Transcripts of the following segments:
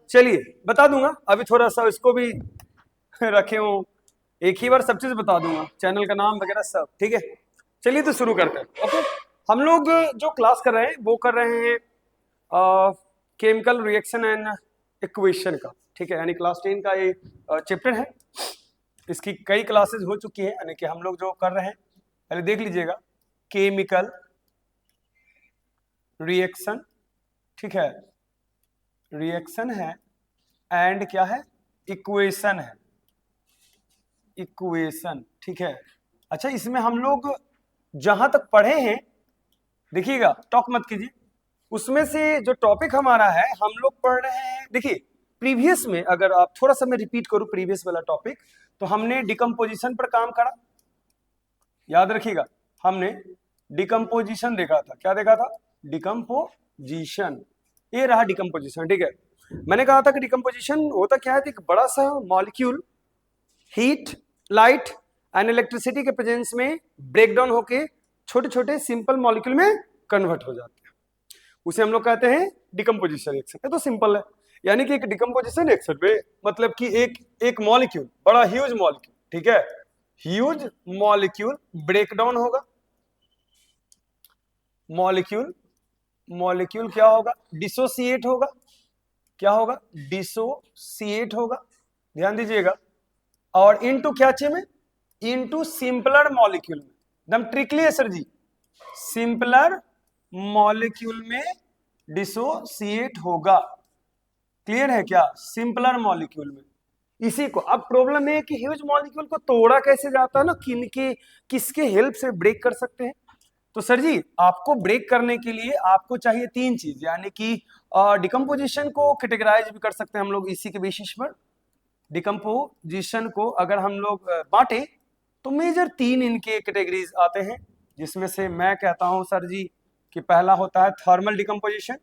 चलिए बता दूंगा, अभी थोड़ा सा इसको भी रखे हूँ, एक ही बार सब चीज बता दूंगा, चैनल का नाम वगैरह सब, ठीक है। चलिए तो शुरू करते हैं। ओके, हम लोग जो क्लास कर रहे हैं वो कर रहे हैं केमिकल रिएक्शन एंड इक्वेशन का, ठीक है, यानी क्लास 10 का ये चैप्टर है। इसकी कई क्लासेस हो चुकी है, यानी कि हम लोग जो कर रहे हैं पहले देख लीजिएगा, केमिकल रिएक्शन, ठीक है, रिएक्शन है एंड क्या है, इक्वेशन है, इक्वेशन, ठीक है। अच्छा, इसमें हम लोग जहां तक पढ़े हैं, देखिएगा टॉक मत कीजिए, उसमें से जो टॉपिक हमारा है हम लोग पढ़ रहे हैं, देखिए प्रीवियस में अगर आप थोड़ा सा मैं रिपीट करूं प्रीवियस वाला टॉपिक, तो हमने डिकम्पोजिशन पर काम करा, याद रखिएगा, हमने डिकम्पोजिशन देखा था, क्या देखा था, डिकम्पोजिशन, ये रहा डिकम्पोजिशन, ठीक है। मैंने कहा था कि डिकम्पोजिशन होता क्या है, एक बड़ा सा molecule heat, light and electricity के प्रेजेंस में ब्रेक डाउन होके छोटे छोटे सिंपल मॉलिक्यूल में कन्वर्ट हो जाते हैं, उसे हम लोग कहते हैं डिकम्पोजिशन रिएक्शन। ये तो सिंपल है, यानी कि एक डिकम्पोजिशन रिएक्शन में मतलब कि एक मॉलिक्यूल, बड़ा ह्यूज मॉलिक्यूल, ठीक है, ह्यूज मॉलिक्यूल ब्रेक डाउन होगा, मॉलिक्यूल क्या होगा, डिसोसिएट होगा, क्या होगा, डिसोसिएट होगा, ध्यान दीजिएगा, और इनटू क्या चाहिए में, इनटू सिंपलर मॉलिक्यूल में, एकदम ट्रिकली है सर जी, सिंपलर मॉलिक्यूल में डिसोसिएट होगा, क्लियर है क्या, सिंपलर मॉलिक्यूल में। इसी को अब प्रॉब्लम है कि ह्यूज मॉलिक्यूल को तोड़ा कैसे जाता है ना, किसके हेल्प से ब्रेक कर सकते हैं, तो सर जी आपको ब्रेक करने के लिए आपको चाहिए तीन चीज, यानी कि डिकम्पोजिशन को कैटेगराइज भी कर सकते हैं हम लोग इसी के बेसिस पर, डिकम्पोजिशन को अगर हम लोग बांटे तो मेजर तीन इनके कैटेगरीज आते हैं, जिसमें से मैं कहता हूं सर जी कि पहला होता है थर्मल डिकम्पोजिशन।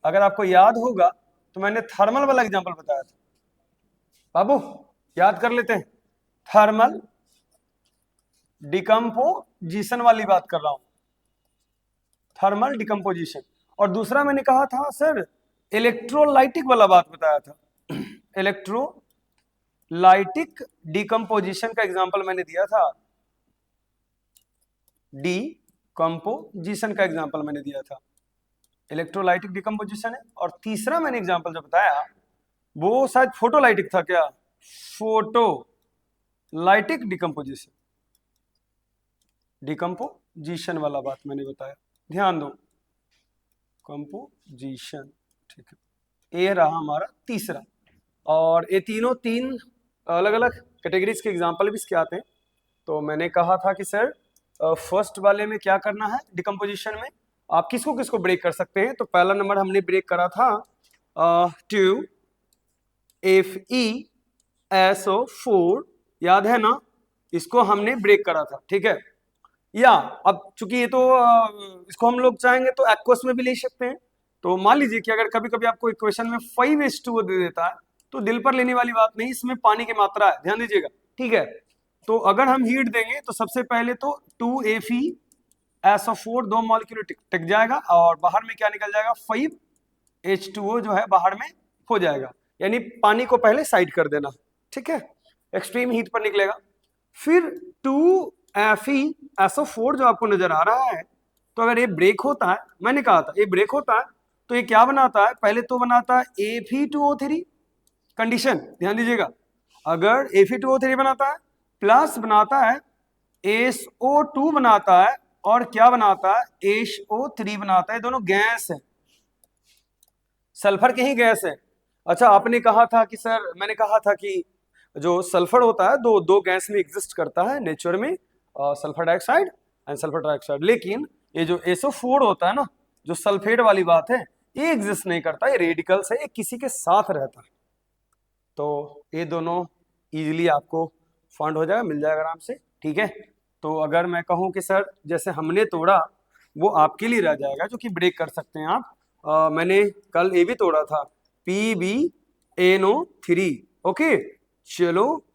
अगर आपको याद होगा तो मैंने थर्मल वाला एग्जांपल बताया था, बाबू याद कर लेते हैं, थर्मल डिकम्पोजिशन वाली बात कर रहा हूं, थर्मल डिकम्पोजिशन। और दूसरा मैंने कहा था सर इलेक्ट्रोलाइटिक वाला बात बताया था, इलेक्ट्रोलाइटिक डिकम्पोजिशन का एग्जांपल मैंने दिया था, डिकम्पोजिशन का एग्जांपल मैंने दिया था, इलेक्ट्रोलाइटिक डिकम्पोजिशन है। और तीसरा मैंने एग्जांपल जो बताया वो शायद फोटोलाइटिक था, क्या, फोटोलाइटिक डिकम्पोजिशन, डिकम्पोजिशन वाला बात मैंने बताया, ध्यान दो, कंपोजिशन, ठीक है, ये रहा हमारा तीसरा। और ये तीनों तीन अलग अलग कैटेगरीज के एग्जांपल भी इसके आते हैं। तो मैंने कहा था कि सर फर्स्ट वाले में क्या करना है, डिकम्पोजिशन में आप किसको किसको ब्रेक कर सकते हैं, तो पहला नंबर हमने ब्रेक करा था FeSO4, याद है ना, इसको हमने ब्रेक करा था, ठीक है। या अब चूंकि ये तो इसको हम लोग चाहेंगे तो एक्वस में भी ले सकते हैं, तो मान लीजिए कि अगर कभी कभी आपको इक्वेशन में 5H2O दे देता है तो दिल पर लेने वाली बात नहीं, इसमें पानी की मात्रा है, ध्यान दीजिएगा, ठीक है। तो अगर हम हीट देंगे तो सबसे पहले तो 2FeSO4 दो मॉलिक्यूल टिक जाएगा और बाहर में क्या निकल जाएगा, 5H2O जो है बाहर में हो जाएगा, यानी पानी को पहले साइड कर देना, ठीक है, एक्सट्रीम हीट पर निकलेगा। फिर 2FeSO4 जो आपको नजर आ रहा है, तो अगर ये ब्रेक होता है, मैंने कहा था ये ब्रेक होता है, तो ये क्या बनाता है, पहले तो बनाता है Fe2O3, कंडीशन ध्यान दीजिएगा, अगर Fe2O3 बनाता है प्लस बनाता है SO2 बनाता है, और क्या बनाता है, HO3 बनाता है, दोनों गैस है, सल्फर के ही गैस है। अच्छा आपने कहा था कि सर, मैंने कहा था कि जो सल्फर होता है दो गैस में एग्जिस्ट करता है नेचर में, sulphur dioxide and sulphur dioxide, लेकिन ये जो SO4 होता है ना, जो सल्फेट वाली बात है, ये एग्जिस्ट नहीं करता, ये रेडिकल्स है, ये किसी के साथ रहता है, तो ये दोनों इजीली आपको फाइंड हो जाएगा, मिल जाएगा आराम से, ठीक है। तो अगर मैं कहूँ कि सर जैसे हमने तोड़ा वो आपके लिए रह जाएगा जो कि ब्रेक कर सकते हैं आप, मैंने कल ये भी तोड़ा था PbNO3, ओके, चलो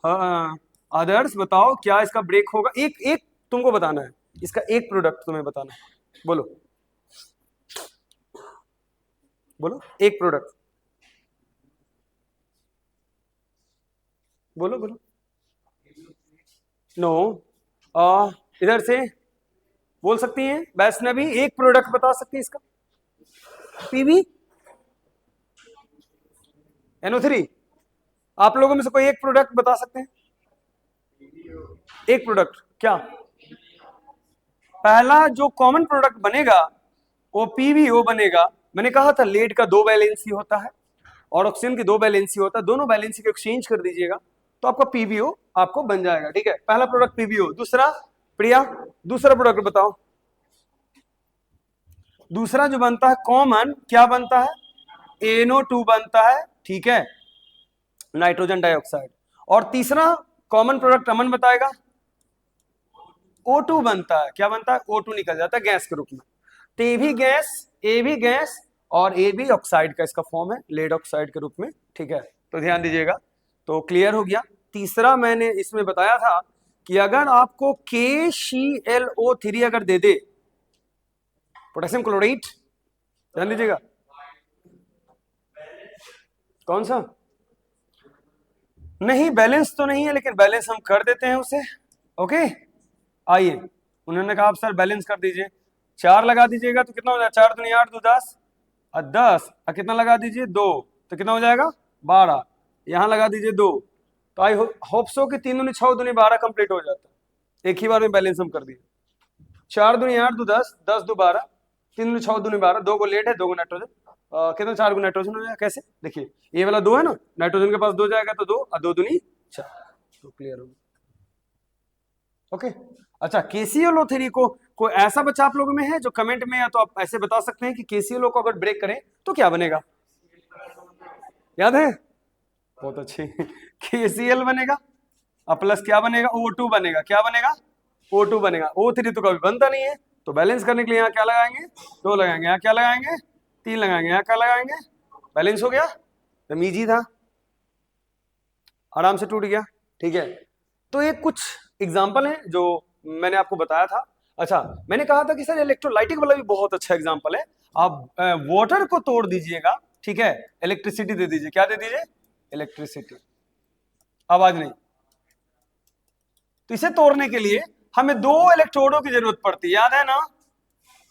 अदर्स बताओ क्या इसका ब्रेक होगा, एक एक तुमको बताना है, इसका एक प्रोडक्ट तुम्हें बताना है, बोलो बोलो एक प्रोडक्ट, बोलो बोलो। नो, इधर से बोल सकती हैं वैष्णवी, एक प्रोडक्ट बता सकती है इसका। पीवी NO3, आप लोगों में से कोई एक प्रोडक्ट बता सकते हैं? एक प्रोडक्ट क्या? पहला जो कॉमन प्रोडक्ट बनेगा वो PbO बनेगा। मैंने कहा था लेड का 2 वैलेंसी होता है और ऑक्सीजन की 2 वैलेंसी होता है, दोनों वैलेंसी को एक्सचेंज कर दीजिएगा तो आपका PbO आपको बन जाएगा। ठीक है, पहला प्रोडक्ट PbO। दूसरा, प्रिया दूसरा प्रोडक्ट बताओ। दूसरा जो बनता है कॉमन, क्या बनता है? NO2 बनता है, ठीक है, नाइट्रोजन डाइऑक्साइड। और तीसरा कॉमन प्रोडक्ट अमन बताएगा। O2 बनता है, क्या बनता है? O2 निकल जाता है गैस के रूप में। तो ए भी गैस और ए भी ऑक्साइड का इसका फॉर्म है, लेड ऑक्साइड के रूप में। ठीक है, तो ध्यान दीजिएगा। तो क्लियर हो गया। तीसरा मैंने इसमें बताया था कि अगर आपको KClO3 अगर दे दे, पोटेशियम क्लोराइड, ध्यान दीजिएगा, कौन सा? नहीं, बैलेंस तो नहीं है, लेकिन बैलेंस हम कर देते हैं उसे। ओके, आइए, उन्होंने कहा आप सर बैलेंस कर दीजिए। 4 लगा दीजिएगा तो कितना हो जाएगा? 4 दूनी 8, 2 10 और 10 और कितना लगा दीजिए 2, तो कितना हो जाएगा? 12। यहाँ लगा दीजिए 2, तो आई होप सो कि 3 दूनी 6 दूनी 12 कंप्लीट हो जाता है। एक ही बार में बैलेंस हम कर दिए। 4 दूनी 8, 2 10, 10 2 12, 3 दूनी 6 दूनी 12, 2 को लेट है, 2 को नाइट्रोजन, कितना? 4 को नाइट्रोजन हो जाएगा। कैसे? देखिए, ये वाला 2 है ना, नाइट्रोजन के पास 2 जाएगा तो 2 और 2 दूनी 4, तो क्लियर हो गया। ओके, अच्छा, KClO3 को ऐसा बच्चा आप लोगों में है जो कमेंट में, या तो आप ऐसे बता सकते हैं कि KClO को अगर ब्रेक करें तो क्या बनेगा? याद है? बहुत अच्छी। KCl बनेगा और प्लस क्या बनेगा? O2 बनेगा। क्या बनेगा? O2 बनेगा। O3 तो कभी बनता नहीं है, तो बैलेंस करने के लिए यहाँ क्या लगाएंगे? 2 लगाएंगे। यहाँ क्या लगाएंगे? 3 लगाएंगे। यहाँ क्या लगाएंगे? बैलेंस हो गया। तो इजी था, आराम से टूट गया। ठीक है, तो ये कुछ एग्जाम्पल है जो मैंने आपको बताया था। अच्छा, मैंने कहा था कि सर इलेक्ट्रोलाइटिक वाला भी बहुत अच्छा एग्जाम्पल है। आप वाटर को तोड़ दीजिएगा, ठीक है, इलेक्ट्रिसिटी दे दीजिए। क्या दे दीजिए? इलेक्ट्रिसिटी। आवाज नहीं। तो इसे तोड़ने के लिए हमें 2 इलेक्ट्रोडों की जरूरत पड़ती है, याद है ना?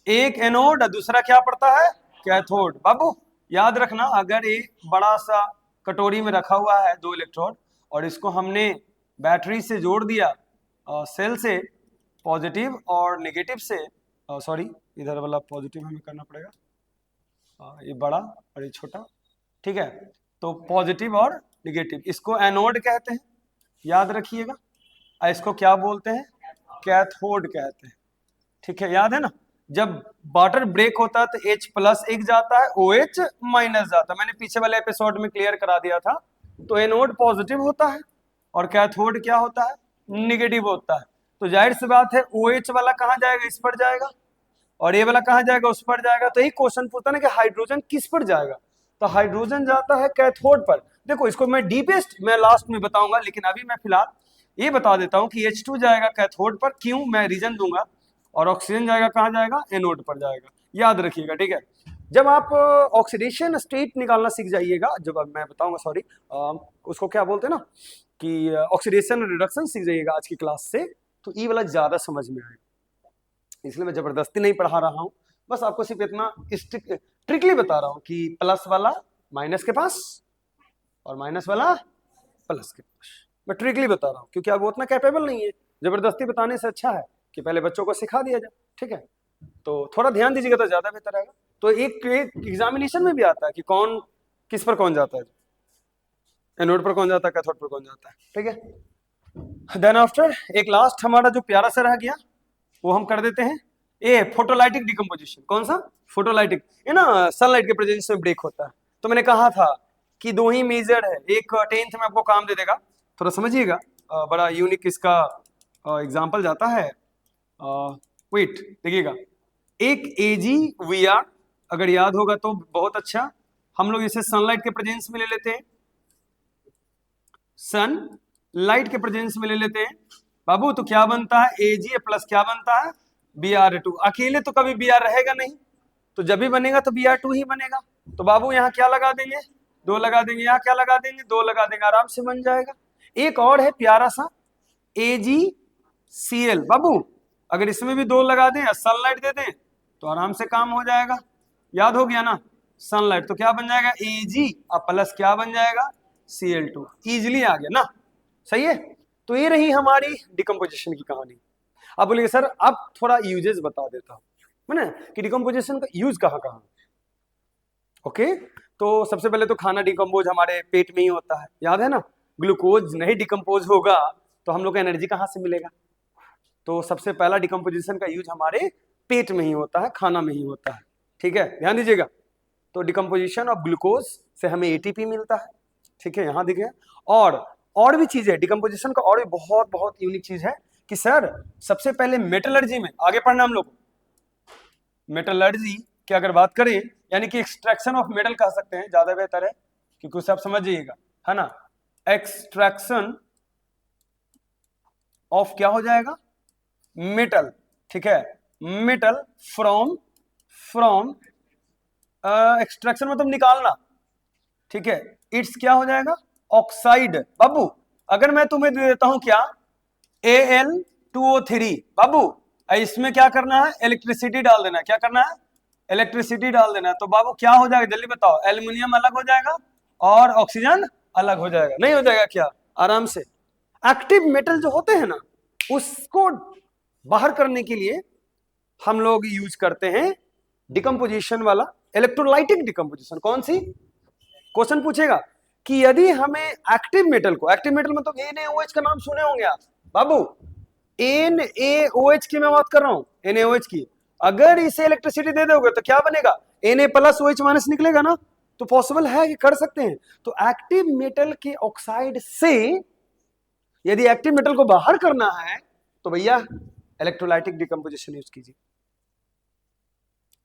एक एनोड और दूसरा क्या पड़ता है? कैथोड। बाबू याद रखना, अगर एक बड़ा सा कटोरी में रखा हुआ है 2 इलेक्ट्रोड और इसको हमने बैटरी से जोड़ दिया, सेल से, पॉजिटिव और नेगेटिव से, सॉरी इधर वाला पॉजिटिव हमें करना पड़ेगा, ये बड़ा और ये छोटा। ठीक है, तो पॉजिटिव और नेगेटिव, इसको एनोड कहते हैं, याद रखिएगा। इसको क्या बोलते हैं? कैथोड कहते हैं। ठीक है, याद है ना? जब वाटर ब्रेक होता है तो H+ एक जाता है, OH- जाता है। मैंने पीछे वाले एपिसोड में क्लियर करा दिया था। तो एनोड पॉजिटिव होता है और कैथोड क्या होता है? निगेटिव होता है। तो जाहिर सी बात है OH वाला कहाँ जाएगा? इस पर जाएगा, और ये वाला कहाँ जाएगा? उस पर जाएगा। तो यही क्वेश्चन पूछता ना कि हाइड्रोजन किस पर जाएगा? तो हाइड्रोजन जाता है कैथोड पर। देखो, इसको मैं डीपेस्ट मैं लास्ट में बताऊंगा, लेकिन अभी मैं फिलहाल ये बता देता हूं कि H2 जाएगा कैथोड पर। क्यों? मैं रीजन दूंगा। और ऑक्सीजन जाएगा कहाँ जाएगा? एनोड पर जाएगा। याद रखिएगा, ठीक है। जब आप ऑक्सीडेशन स्टेट निकालना सीख जाइएगा, जब मैं बताऊंगा, सॉरी, उसको क्या बोलते हैं ना, कि ऑक्सीडेशन रिडक्शन सीख जाइएगा आज की क्लास से, तो ये वाला ज्यादा समझ में आएगा। इसलिए मैं जबरदस्ती नहीं पढ़ा रहा हूँ, बस आपको सिर्फ इतना ट्रिकली बता रहा हूँ कि प्लस वाला माइनस के पास और माइनस वाला प्लस के पास। मैं ट्रिकली बता रहा हूँ क्योंकि आप वो उतना कैपेबल नहीं है। जबरदस्ती बताने से अच्छा है कि पहले बच्चों को सिखा दिया जाए। ठीक है, तो थोड़ा ध्यान दीजिएगा तो ज्यादा बेहतर रहेगा। तो एक एग्जामिनेशन में भी आता है कि कौन किस पर कौन जाता है, एनोड पर कौन जाता है, कैथोड पर कौन जाता है। ठीक है, देन आफ्टर एक लास्ट हमारा जो प्यारा सा रह गया वो हम कर देते हैं। ए फोटोलाइटिक डिकम्पोजिशन। कौन सा? फोटोलाइटिक। ये ना सनलाइट के प्रेजेंस में ब्रेक होता है। तो मैंने कहा था कि 2 ही मेजर है। एक 10th में आपको काम दे देगा, थोड़ा समझिएगा, बड़ा यूनिक इसका एग्जाम्पल जाता है। वेट देखिएगा, एक AgVr अगर याद होगा तो बहुत अच्छा। हम लोग इसे सनलाइट के प्रेजेंस में ले लेते हैं, सन लाइट के प्रेजेंस में ले लेते हैं बाबू। तो क्या बनता है? Ag प्लस क्या बनता है? Br2। अकेले तो कभी Br रहेगा नहीं, तो जब भी बनेगा तो Br2 ही बनेगा। तो बाबू यहाँ क्या लगा देंगे? 2 लगा देंगे। यहाँ क्या लगा देंगे? 2 लगा देंगे, आराम से बन जाएगा। एक और है प्यारा सा AgCl। बाबू अगर इसमें भी 2 लगा दें या सनलाइट दे दें तो आराम से काम हो जाएगा। याद हो गया ना, सनलाइट तो क्या बन जाएगा Ag और प्लस क्या बन जाएगा Cl2। इजिली आ गया ना, सही है। तो ये रही हमारी डिकम्पोजिशन की कहानी। अब बोलिए सर अब थोड़ा यूजेस बता देता हूं, है ना, कि डिकम्पोजिशन का यूज कहाँ कहाँ। ओके, तो सबसे पहले तो खाना डिकम्पोज हमारे पेट में ही होता है, याद है ना। ग्लूकोज नहीं डिकम्पोज होगा तो हम लोग को एनर्जी कहाँ से मिलेगा। तो सबसे पहला डिकम्पोजिशन का यूज हमारे पेट में ही होता है, खाना में ही होता है, ठीक है, ध्यान दीजिएगा। तो डिकम्पोजिशन ऑफ ग्लूकोज से हमें एटीपी मिलता है, ठीक है, यहाँ दिखे। और भी चीज है डिकम्पोजिशन का, और भी बहुत बहुत यूनिक चीज है कि सर सबसे पहले मेटलर्जी में आगे पढ़ना हम लोग। मेटलर्जी की अगर बात करें यानी कि एक्सट्रैक्शन ऑफ मेटल कह सकते हैं, ज्यादा बेहतर है क्योंकि उसे आप समझ जाइएगा, है ना। एक्सट्रैक्शन ऑफ क्या हो जाएगा मेटल, ठीक है, मेटल फ्रॉम एक्सट्रैक्शन मतलब निकालना, ठीक है। इट्स क्या हो जाएगा ऑक्साइड। बाबू अगर मैं तुम्हें दे देता हूं क्या Al2O3, बाबू इसमें क्या करना है इलेक्ट्रिसिटी डाल देना है, क्या करना है इलेक्ट्रिसिटी डाल देना है, तो बाबू क्या हो जाएगा जल्दी बताओ, एल्युमिनियम अलग हो जाएगा और ऑक्सीजन अलग हो जाएगा, नहीं हो जाएगा क्या आराम से। एक्टिव मेटल जो होते हैं ना उसको बाहर करने के लिए हम लोग यूज करते हैं डिकम्पोजिशन वाला इलेक्ट्रोलाइटिक डिकम्पोजिशन। कौन सी, क्वेश्चन पूछेगा कि यदि हमें एक्टिव मेटल को, एक्टिव मेटल मतलब NaOH का नाम सुने होंगे आप बाबू, NaOH की मैं बात कर रहा हूं, NaOH की। अगर इसे इलेक्ट्रिसिटी दे दोगे तो क्या बनेगा Na+OH- निकलेगा ना, तो पॉसिबल है कि कर सकते हैं। तो एक्टिव मेटल के ऑक्साइड से यदि एक्टिव मेटल को बाहर करना है तो भैया इलेक्ट्रोलाइटिक डिकम्पोजिशन यूज कीजिए,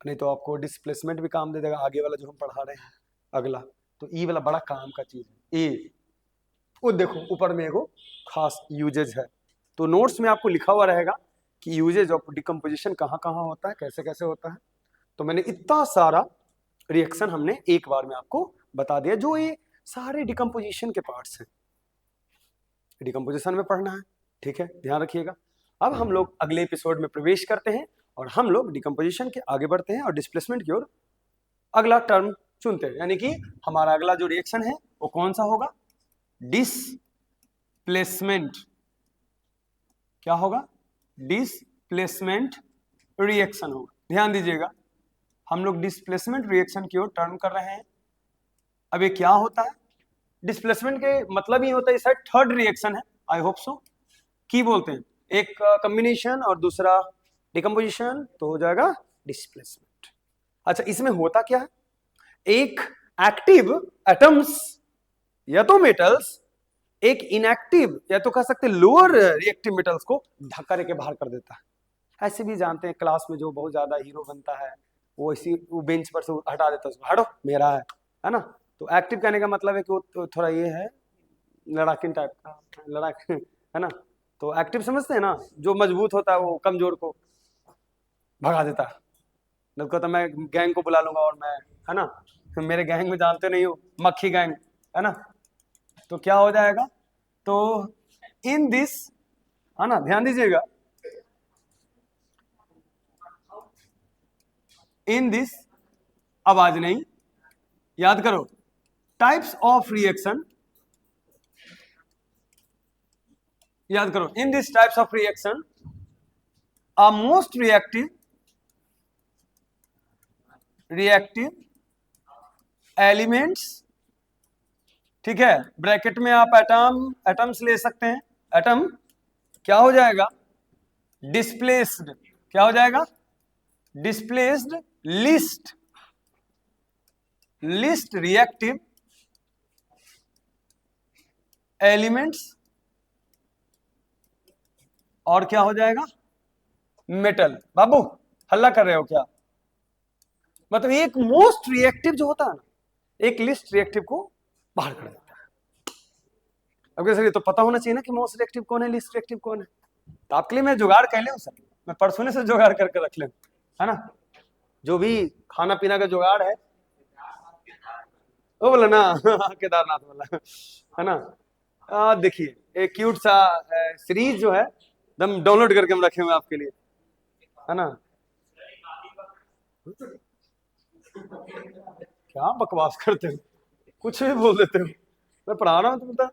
नहीं तो आपको डिस्प्लेसमेंट भी काम दे देगा। आगे वाला जो हम पढ़ा रहे हैं अगला, तो ई वाला बड़ा काम का चीज है। ए वो देखो ऊपर में एगो खास यूजेज है, तो नोट्स में आपको लिखा हुआ रहेगा कि यूजेज ऑफ डिकम्पोजिशन कहाँ कहाँ होता है, कैसे कैसे होता है। तो मैंने इतना सारा रिएक्शन हमने एक बार में आपको बता दिया, जो ये सारे डिकम्पोजिशन के पार्ट्स हैं, डिकम्पोजिशन में पढ़ना है, ठीक है, ध्यान रखिएगा। अब हम लोग अगले एपिसोड में प्रवेश करते हैं और हम लोग डिकम्पोजिशन के आगे बढ़ते हैं और डिस्प्लेसमेंट की ओर अगला टर्म चुनते हैं, यानी कि हमारा अगला जो रिएक्शन है वो कौन सा होगा डिस्प्लेसमेंट। क्या होगा डिस्प्लेसमेंट रिएक्शन होगा। ध्यान दीजिएगा हम लोग डिस्प्लेसमेंट रिएक्शन की ओर टर्न कर रहे हैं। अब ये क्या होता है डिस्प्लेसमेंट के मतलब ही होता है, सर थर्ड रिएक्शन है, आई होप सो की बोलते हैं, एक कॉम्बिनेशन और दूसरा डिकम्पोजिशन, तो हो जाएगा डिस्प्लेसमेंट। अच्छा इसमें होता क्या है, एक एक्टिव एटम्स या तो मेटल्स एक इनएक्टिव या तो कह सकते लोअर रिएक्टिव मेटल्स को धक्का देके बाहर कर देता है। ऐसे भी जानते हैं क्लास में जो बहुत ज्यादा हीरो बनता है वो इसी वो बेंच पर से हटा देता है उसको, हटो मेरा है ना। तो एक्टिव कहने का मतलब है कि वो थोड़ा ये है लड़ाकिन टाइप का, लड़ाक है ना। तो एक्टिव समझते हैं ना, जो मजबूत होता है वो कमजोर को भगा देता है। जब कहता मैं गैंग को बुला लूंगा और मैं, है ना, मेरे गैंग में जानते नहीं हो मक्खी गैंग, है ना। तो क्या हो जाएगा, तो इन दिस, है ना, ध्यान दीजिएगा, इन दिस, आवाज नहीं, याद करो, टाइप्स ऑफ रिएक्शन, याद करो, in this types of reaction are most reactive elements, ठीक है, ब्रैकेट में आप एटम्स ले सकते हैं। एटम क्या हो जाएगा डिस्प्लेस्ड, क्या हो जाएगा डिस्प्लेस्ड लिस्ट रिएक्टिव एलिमेंट्स, और क्या हो जाएगा मेटल। बाबू हल्ला कर रहे हो क्या, मतलब एक मोस्ट रिएक्टिव जो होता है ना एक लिस्ट रिएक्टिव को बाहर कर देता है। अब सर ये तो पता होना चाहिए ना कि मोस्ट रिएक्टिव कौन है लिस्ट रिएक्टिव कौन है, तो आपके लिए मैं जुगाड़ कर ले सर, मैं परसों से जुगाड़ करके रख ले, है ना, जो भी खाना पीना का जुगाड़ है वो बोला ना केदारनाथ वाला, है ना। देखिए एक क्यूट सा सीरीज जो है एकदम डाउनलोड करके हम रखे हुए हैं आपके लिए, है ना। क्या बकवास करते हो, कुछ भी बोल देते हो, मैं पढ़ा रहा हूं तो बता।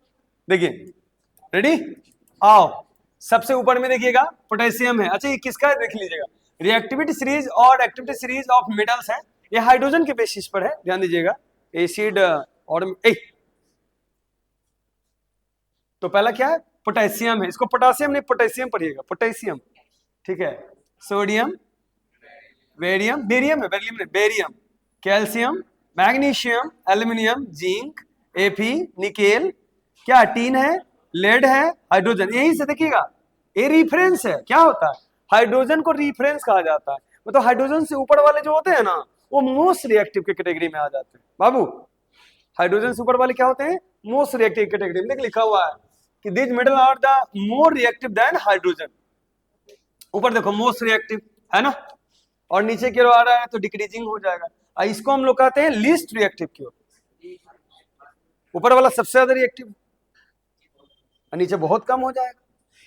देखिए रेडी, आओ सबसे ऊपर में देखिएगा पोटेशियम है। अच्छा ये किसका है देख लीजिएगा, रिएक्टिविटी सीरीज और एक्टिविटी सीरीज ऑफ मेटल्स है, ये हाइड्रोजन के बेसिस पर है, ध्यान दीजिएगा। एसिड और तो पहला क्या है, पोटेशियम है, इसको पोटेशियम नहीं पोटेशियम पढ़िएगा, पोटेशियम, ठीक है। सोडियम, बेरियम, बेरियम है, बेरियम नहीं barium, calcium, magnesium, aluminium, zinc, एफी, निकेल, क्या टीन है, लेड है, हाइड्रोजन। यही से देखिएगा ये रिफरेंस है, क्या होता है हाइड्रोजन को रिफरेंस कहा जाता है, मतलब हाइड्रोजन से ऊपर वाले जो होते हैं ना वो मोस्ट रिएक्टिव के कैटेगरी में आ जाते हैं बाबू। हाइड्रोजन से ऊपर वाले क्या होते हैं, मोस्ट रिएक्टिव कैटेगरी में। देख लिखा हुआ है कि this metal are the more reactive than hydrogen, ऊपर देखो मोस्ट रिएक्टिव है ना, और नीचे की ओर आ रहा है तो डिक्रीजिंग हो जाएगा। इसको हम लोग कहते हैं लीस्ट रिएक्टिव की ओर, ऊपर वाला सबसे ज्यादा रिएक्टिव और नीचे बहुत कम हो जाएगा।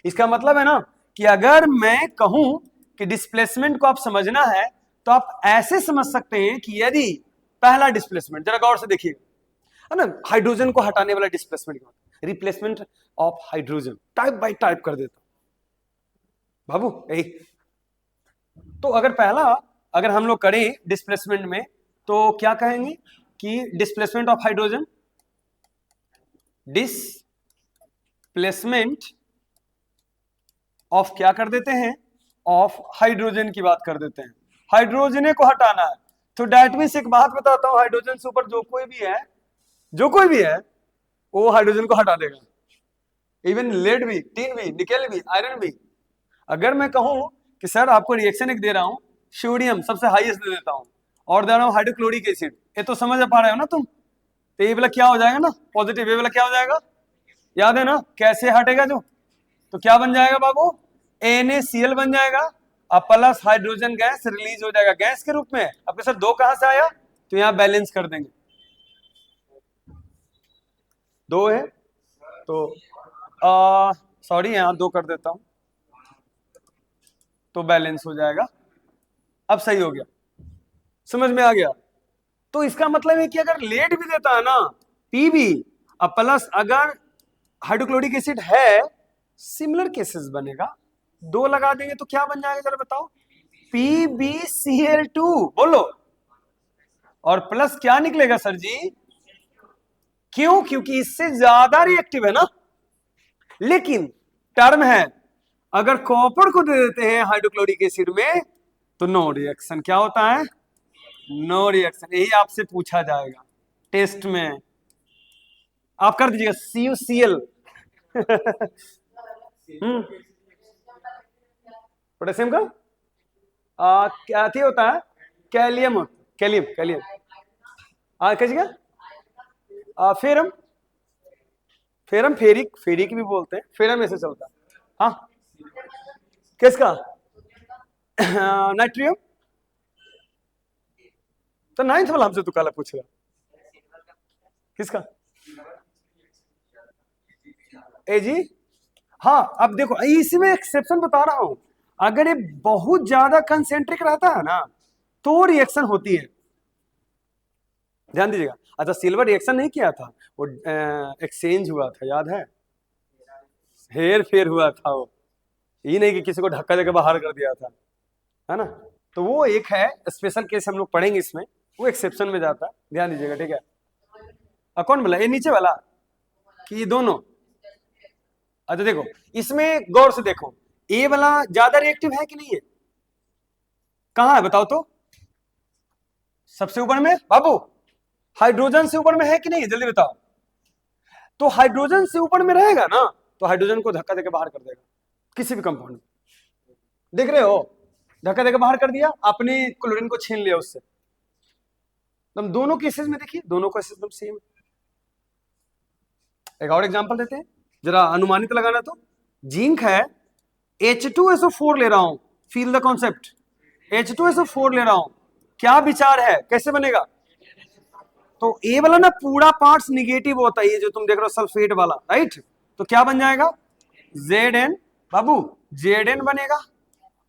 इसका मतलब है ना कि अगर मैं कहूं कि डिस्प्लेसमेंट को आप समझना है तो आप ऐसे समझ सकते हैं कि यदि पहला डिस्प्लेसमेंट, जरा गौर से देखिए, है ना, हाइड्रोजन को हटाने वाला डिस्प्लेसमेंट क्या होता है, replacement of hydrogen, type bye type कर देता बाबू यही। तो अगर हम लोग करें डिस्प्लेसमेंट में तो क्या कहेंगे कि displacement of hydrogen, displacement of क्या कर देते हैं, ऑफ हाइड्रोजन की बात कर देते हैं, हाइड्रोजन को हटाना है। तो डेट मींस एक बात बताता हूं, हाइड्रोजन से ऊपर जो कोई भी है वो हाइड्रोजन को हटा देगा, इवन लेड भी, टीन भी, निकेल भी, आयरन भी। अगर मैं कहूं कि सर आपको रिएक्शन एक दे रहा हूं, सोडियम सबसे हाईएस्ट दे देता हूं और दे रहा हूं हाइड्रोक्लोरिक एसिड, ये तो समझ पा रहे हो ना तुम, तो ये वाला क्या हो जाएगा ना पॉजिटिव, ये वाला क्या हो जाएगा, याद है ना कैसे हटेगा जो, तो क्या बन जाएगा बाबू, NaCl बन जाएगा और प्लस हाइड्रोजन गैस रिलीज हो जाएगा गैस के रूप में। अब सर दो कहां से आया, तो यहां बैलेंस कर देंगे, दो है तो सॉरी यहां दो कर देता हूं तो बैलेंस हो जाएगा। अब सही हो गया, समझ में आ गया। तो इसका मतलब है कि अगर लेड भी देता है ना Pb और प्लस अगर हाइड्रोक्लोरिक एसिड है, सिमिलर केसेस बनेगा, दो लगा देंगे तो क्या बन जाएगा जरा बताओ, PbCl2 बोलो, और प्लस क्या निकलेगा सर जी, क्यों, क्योंकि इससे ज्यादा रिएक्टिव है ना। लेकिन टर्म है, अगर कॉपर को दे देते हैं हाइड्रोक्लोरिक एसिड में तो नो रिएक्शन, क्या होता है, नो रिएक्शन। यही आपसे पूछा जाएगा टेस्ट में, आप कर दीजिएगा CuCl पोटेशियम का क्या थी होता है, कैलियम, कैलियम कैलियम कैसे फेरम, फेरम फेरिक, फेरिक भी बोलते हैं, फेरम ऐसे चलता है। हाँ किसका नाइट्रियम, तो नाइन्थ वाला हमसे तो काला पूछ रहा, किसका जी। हाँ अब देखो इसमें एक्सेप्शन बता रहा हूं, अगर ये बहुत ज्यादा कंसेंट्रिक रहता है ना तो रिएक्शन होती है, ध्यान दीजिएगा। अच्छा सिल्वर रिएक्शन नहीं किया था, वो एक्सचेंज हुआ था, याद है, हेर फेर हुआ था, वो ये नहीं कि किसी को धक्का देकर बाहर कर दिया था, है ना। तो वो एक है स्पेशल केस, हम लोग पढ़ेंगे इसमें, वो एक्सेप्शन में जाता है, ध्यान दीजिएगा, ठीक है। कौन बोला, ये नीचे वाला कि ये दोनों, अच्छा देखो इसमें गौर से देखो, ए वाला ज्यादा रिएक्टिव है कि नहीं है, कहां है बताओ तो, सबसे ऊपर में बाबू, हाइड्रोजन से ऊपर में है कि नहीं जल्दी बताओ। तो हाइड्रोजन से ऊपर में रहेगा ना तो हाइड्रोजन को धक्का देकर बाहर कर देगा किसी भी कंपाउंड में, देख रहे हो, धक्का देकर बाहर कर दिया, अपने क्लोरीन को छीन लिया उससे। तुम दोनों केसेस में देखिए, दोनों केसेस एकदम सेम। एक और एग्जांपल देते हैं, जरा अनुमानित लगाना, तो जिंक है, H2SO4 ले रहा हूं, फील द कॉन्सेप्ट, H2SO4 ले रहा हूं, क्या विचार है, कैसे बनेगा, तो ए वाला ना पूरा पार्ट्स निगेटिव होता है, ये जो तुम देख रहे हो सल्फेट वाला, राइट, तो क्या बन जाएगा Zn, बाबू Zn बनेगा।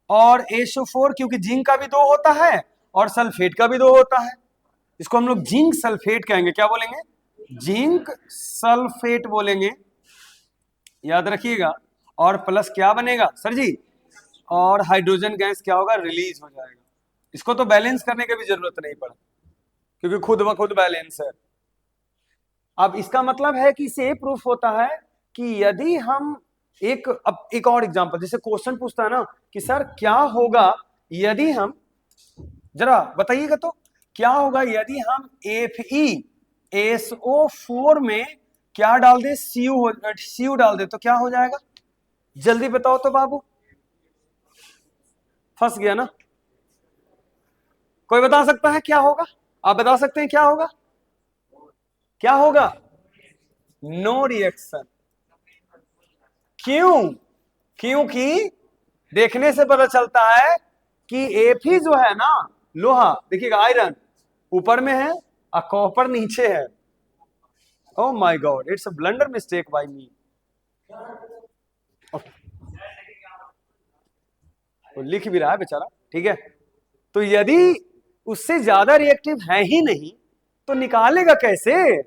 और SO4 क्योंकि जिंक का भी 2 होता है और सल्फेट का भी 2 होता है, इसको हम लोग जिंक सल्फेट कहेंगे। क्या बोलेंगे? जिंक सल्फेट बोलेंगे, याद रखिएगा। और प्लस क्या बनेगा सर जी? और हाइड्रोजन गैस क्या होगा? रिलीज हो जाएगा। इसको तो बैलेंस करने की भी जरूरत नहीं पड़ा क्योंकि खुद ब खुद बैलेंस है। अब इसका मतलब है कि इसे प्रूफ होता है कि यदि हम अब एक और एग्जांपल, जैसे क्वेश्चन पूछता है ना कि सर क्या होगा यदि हम, जरा बताइएगा तो, क्या होगा यदि हम FeSO4 में क्या डाल दे? Cu डाल दे तो क्या हो जाएगा? जल्दी बताओ तो बाबू। फंस गया ना? कोई बता सकता है क्या होगा? आप बता सकते हैं क्या होगा? क्या होगा? No reaction. क्यों? क्योंकि देखने से पता चलता है कि Fe जो है ना, लोहा, देखिएगा आयरन ऊपर में है और कॉपर नीचे है। Oh my God, it's a blunder mistake by me. वो लिख भी रहा है बेचारा, ठीक है। तो यदि उससे ज्यादा रिएक्टिव है ही नहीं तो निकालेगा कैसे?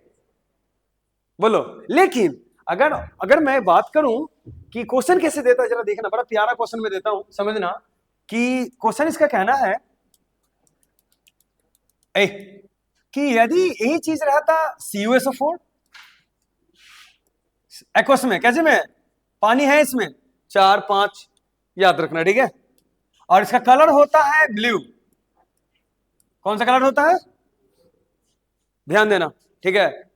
बोलो। लेकिन अगर अगर मैं बात करूं कि क्वेश्चन कैसे देता है, जरा देखना, बड़ा प्यारा क्वेश्चन में देता हूं, समझना कि क्वेश्चन इसका कहना है कि यदि यही चीज रहता CuSO4 एक्वस में, कैसे में पानी है इसमें 4 5, याद रखना, ठीक है। और इसका कलर होता है ब्लू। कौन सा कलर होता है? ध्यान देना, ठीक है।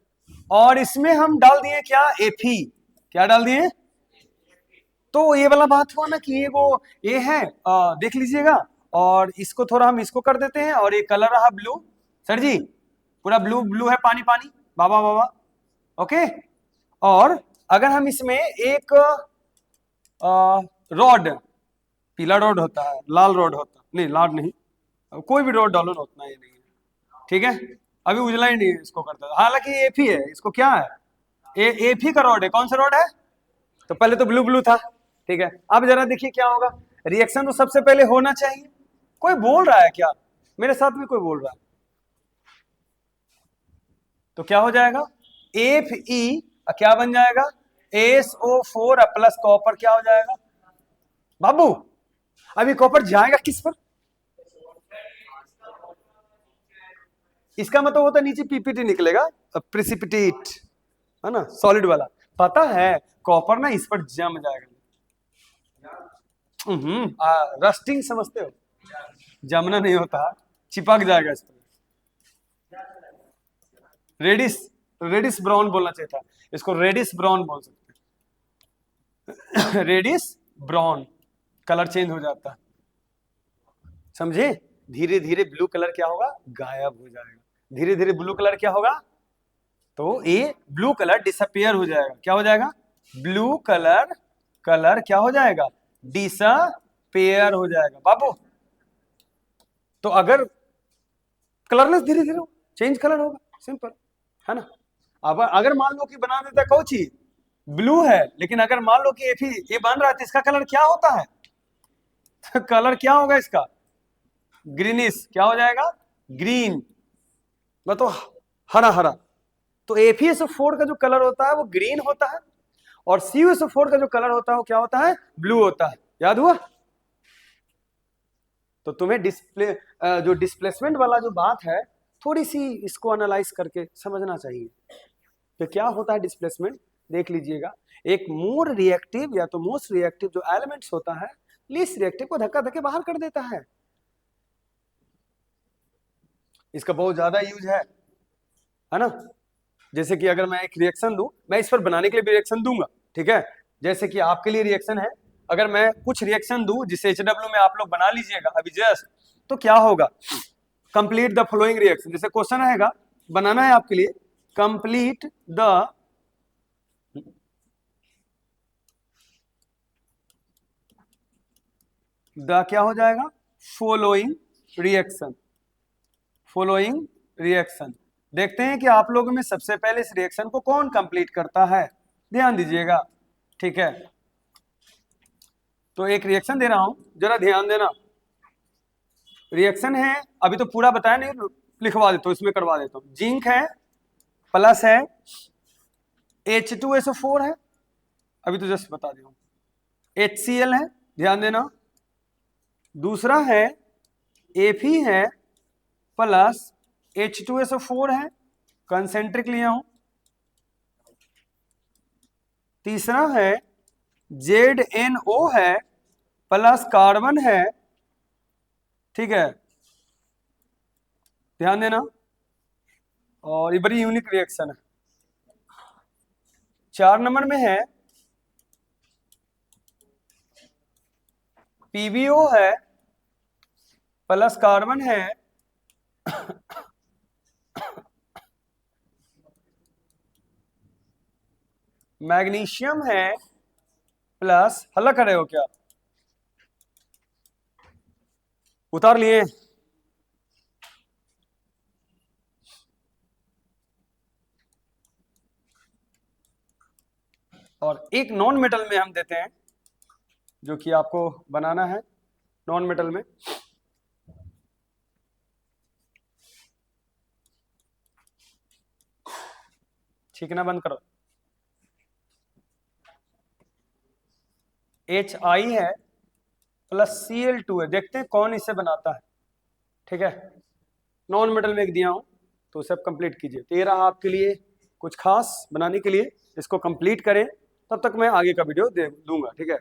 और इसमें हम डाल दिए क्या? Fe। क्या डाल दिए? तो ये वाला बात हुआ ना कि ये है, देख लीजिएगा। और इसको थोड़ा हम इसको कर देते हैं और ये कलर रहा ब्लू। सर जी पूरा ब्लू ब्लू है, पानी पानी, बाबा बाबा, ओके। और अगर हम इसमें एक रॉड, पीला रॉड होता है, लाल रॉड होता नहीं, लाल नहीं, कोई भी रॉड डालो ना, उतना ये नहीं है, ठीक है। अभी उजला ही नहीं इसको करता, हालांकि Fe है, इसको क्या है? Fe का रॉड है। कौन सा रॉड है? तो पहले तो ब्लू ब्लू था, ठीक है। अब जरा देखिए क्या होगा। रिएक्शन तो सबसे पहले होना चाहिए। कोई बोल रहा है क्या? मेरे साथ में कोई बोल रहा है? तो क्या हो जाएगा? Fe क्या बन जाएगा? SO4 प्लस कॉपर क्या हो जाएगा बाबू? अभी कॉपर जाएगा किस पर? इसका मतलब होता है नीचे पीपीटी निकलेगा, प्रेसिपिटेट, है ना, सॉलिड वाला। पता है कॉपर ना इस पर जम जाएगा। रस्टिंग समझते हो? जमना नहीं होता, चिपक जाएगा इस पर। रेडिस, रेडिस ब्राउन बोलना चाहिए था, इसको रेडिस ब्राउन बोल सकते हैं। रेडिस ब्राउन कलर चेंज हो जाता है, समझे? धीरे धीरे ब्लू कलर क्या होगा? गायब हो जाएगा। धीरे धीरे ब्लू कलर क्या होगा? तो ये ब्लू कलर डिसअपियर हो जाएगा। क्या हो जाएगा? ब्लू कलर क्या हो जाएगा? डिसअपियर हो जाएगा बाबू। तो अगर कलरलेस धीरे धीरे चेंज कलर होगा, सिंपल है ना। अब अगर मान लो कि बना देता कौन चीज ब्लू है, लेकिन अगर मान लो कि ये बन रहा है तो इसका कलर क्या होता है? तो कलर क्या होगा इसका? ग्रीनिश। क्या हो जाएगा? ग्रीन, मतलब हरा हरा। तो FeSO4 का जो कलर होता है वो ग्रीन होता है और CuSO4 का जो कलर होता है वो क्या होता है? ब्लू होता है। याद हुआ? तो तुम्हें जो डिस्प्लेसमेंट वाला जो बात है, थोड़ी सी इसको एनालाइज करके समझना चाहिए कि क्या होता है डिस्प्लेसमेंट। देख लीजिएगा, एक मोर रिएक्टिव या तो मोस्ट रिएक्टिव जो एलिमेंट्स होता है, लीस्ट रिएक्टिव को धक्का धक्के बाहर कर देता है। इसका बहुत ज्यादा यूज है ना। जैसे कि अगर मैं एक रिएक्शन दूं, मैं इस पर बनाने के लिए भी रिएक्शन दूंगा, ठीक है। जैसे कि आपके लिए रिएक्शन है, अगर मैं कुछ रिएक्शन दूं जिसे HW में आप लोग बना लीजिएगा अभी जस्ट, तो क्या होगा? कंप्लीट द फॉलोइंग रिएक्शन, जैसे क्वेश्चन रहेगा, बनाना है आपके लिए, कंप्लीट द क्या हो जाएगा? Following reaction. फॉलोइंग रिएक्शन, देखते हैं कि आप लोगों में सबसे पहले इस रिएक्शन को कौन कंप्लीट करता है। ध्यान दीजिएगा, ठीक है। तो एक रिएक्शन दे रहा हूं, जरा ध्यान देना। रिएक्शन है, अभी तो पूरा बताया नहीं, लिखवा देता हूं, इसमें करवा देता हूं। जिंक है प्लस है H2SO4 है, अभी तो जस्ट बता दिया हूं। HCl है, ध्यान देना। दूसरा है Fe है प्लस H2SO4 है, कंसेंट्रिक लिया हूं। तीसरा है ZNO है प्लस कार्बन है, ठीक है, ध्यान देना। और ये बड़ी यूनिक रिएक्शन है। 4 नंबर में है PbO है प्लस कार्बन है मैग्नीशियम है प्लस, हल्ला कर रहे हो क्या? उतार लिए? और एक नॉन मेटल में हम देते हैं, जो कि आपको बनाना है नॉन मेटल में। छींकना बंद करो। HI है प्लस Cl2 है, देखते हैं कौन इसे बनाता है, ठीक है। नॉन मेटल में एक दिया हूं, तो सब कंप्लीट कीजिए। तो ये रहा आपके लिए कुछ खास बनाने के लिए, इसको कंप्लीट करें, तब तक मैं आगे का वीडियो दे दूंगा, ठीक है।